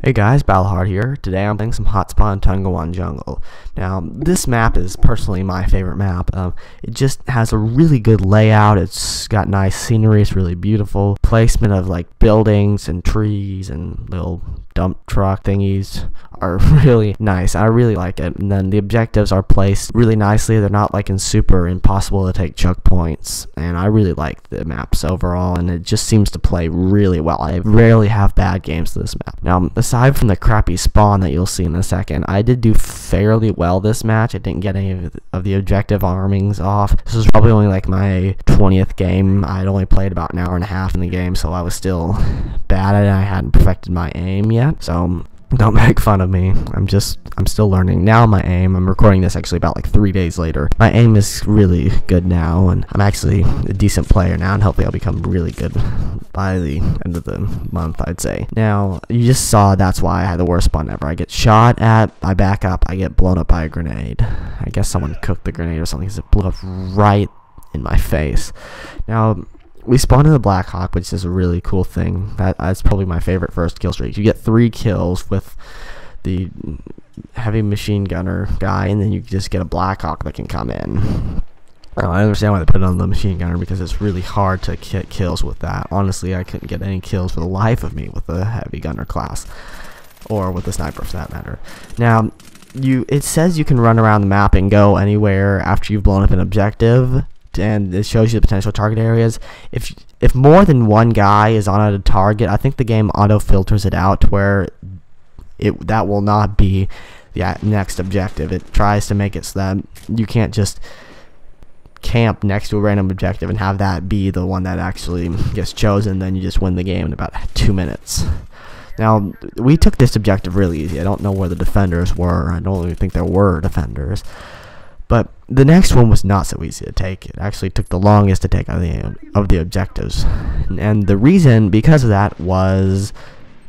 Hey guys, BattleHard here. Today I'm playing some Hotspot in Tungawan Jungle. Now, this map is personally my favorite map. It just has a really good layout. It's got nice scenery. It's really beautiful. Placement of like buildings and trees and little dump truck thingies are really nice. I really like it. And then the objectives are placed really nicely. They're not like in super impossible to take choke points. And I really like the maps overall, and it just seems to play really well. I rarely have bad games to this map. Now, aside from the crappy spawn that you'll see in a second, I did do fairly well this match. I didn't get any of the objective armings off. This was probably only like my 20th game. I'd only played about an hour and a half in the game, so I was still bad at it. I hadn't perfected my aim yet, so don't make fun of me. I'm still learning. Now my aim, I'm recording this actually about like 3 days later. My aim is really good now, and I'm actually a decent player now, and hopefully I'll become really good by the end of the month, I'd say. Now, you just saw that's why I had the worst spawn ever. I get shot at, I back up, I get blown up by a grenade. I guess someone cooked the grenade or something because it blew up right in my face. Now, we spawned in the Black Hawk, which is a really cool thing. That's probably my favorite first kill streak. You get 3 kills with the heavy machine gunner guy, and then you just get a Black Hawk that can come in. I understand why they put it on the machine gunner, because it's really hard to get kills with that. Honestly, I couldn't get any kills for the life of me with the heavy gunner class, or with the sniper for that matter. Now, it says you can run around the map and go anywhere after you've blown up an objective, and it shows you the potential target areas. If more than one guy is on a target, I think the game auto filters it out to where that will not be the next objective. It tries to make it so that you can't just camp next to a random objective and have that be the one that actually gets chosen. Then you just win the game in about 2 minutes. Now, we took this objective really easy. I don't know where the defenders were. I don't even think there were defenders. But the next one was not so easy to take. It actually took the longest to take of the objectives. And the reason because of that was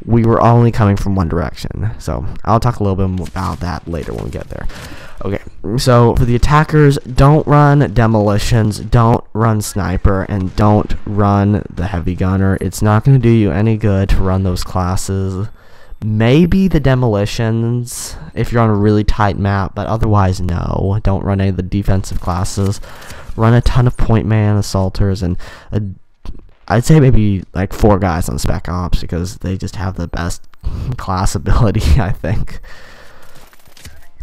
we were only coming from one direction. So I'll talk a little bit more about that later when we get there. Okay, so for the attackers, don't run demolitions, don't run sniper, and don't run the heavy gunner. It's not going to do you any good to run those classes. Maybe the demolitions if you're on a really tight map, but otherwise no. Don't run any of the defensive classes. Run a ton of point man assaulters, and I'd say maybe like 4 guys on Spec Ops, because they just have the best class ability, I think.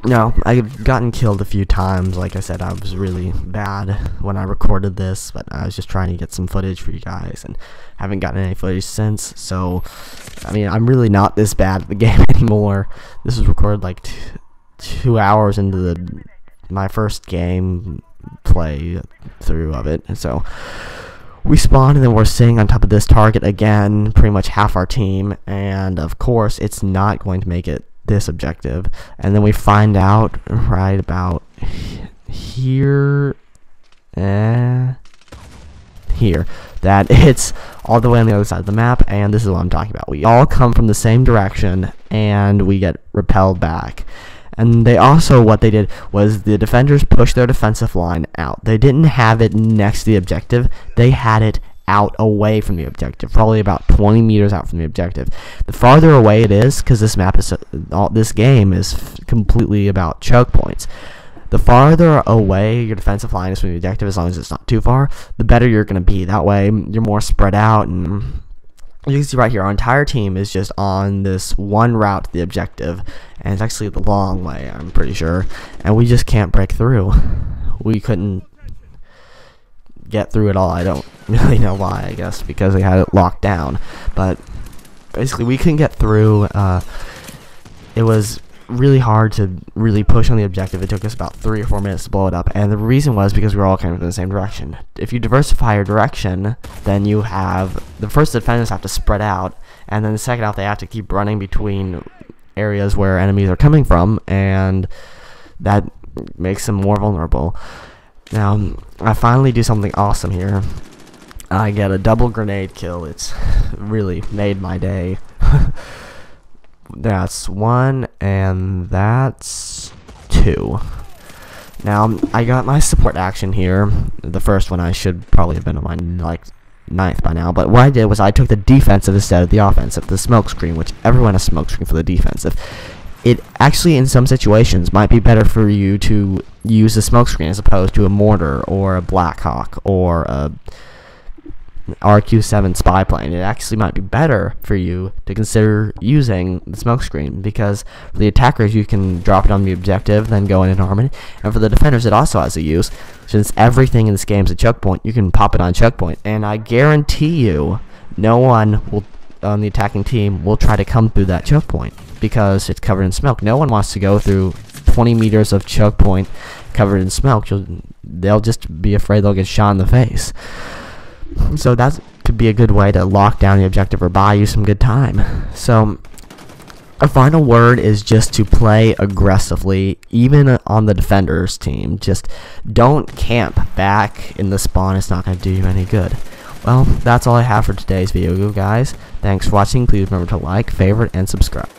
Now, I've gotten killed a few times. Like I said, I was really bad when I recorded this, but I was just trying to get some footage for you guys, and haven't gotten any footage since. So, I mean, I'm really not this bad at the game anymore. This was recorded like 2 hours into my first game play through of it. And so we spawned, and then we're sitting on top of this target again, pretty much half our team, and of course it's not going to make it this objective. And then we find out right about here that it's all the way on the other side of the map, and this is what I'm talking about. We all come from the same direction, and we get repelled back. And they also, what they did was the defenders pushed their defensive line out. They didn't have it next to the objective. They had it out away from the objective, probably about 20 meters out from the objective. The farther away it is, because this game is completely about choke points. The farther away your defensive line is from the objective, as long as it's not too far, the better you're going to be. That way, you're more spread out, and you can see right here, our entire team is just on this one route to the objective, and it's actually the long way, I'm pretty sure, and we just can't break through. We couldn't get through at all. I don't really know why, I guess because they had it locked down, but basically we couldn't get through. It was really hard to really push on the objective. It took us about 3 or 4 minutes to blow it up, and the reason was because we were all coming from the same direction. If you diversify your direction, then you have the first defenders have to spread out, and then the second out they have to keep running between areas where enemies are coming from, and that makes them more vulnerable. Now, I finally do something awesome here. I get a double grenade kill. It's really made my day. That's 1, and that's 2. Now, I got my support action here. The first one I should probably have been on my 9th by now, but what I did was I took the defensive instead of the offensive, the smoke screen, which everyone has smoke screen for the defensive. It actually, in some situations, might be better for you to use the smoke screen as opposed to a mortar or a Black Hawk or a RQ-7 spy plane. It actually might be better for you to consider using the smoke screen, because for the attackers you can drop it on the objective, then go in and arm it, and for the defenders it also has a use. Since everything in this game is a choke point, you can pop it on choke point, and I guarantee you no one will on the attacking team will try to come through that choke point because it's covered in smoke. No one wants to go through 20 meters of choke point covered in smoke. They'll just be afraid they'll get shot in the face. So that could be a good way to lock down the objective or buy you some good time. So a final word is just to play aggressively, even on the defender's team. Just don't camp back in the spawn. It's not going to do you any good. Well, that's all I have for today's video, guys. Thanks for watching. Please remember to like, favorite, and subscribe.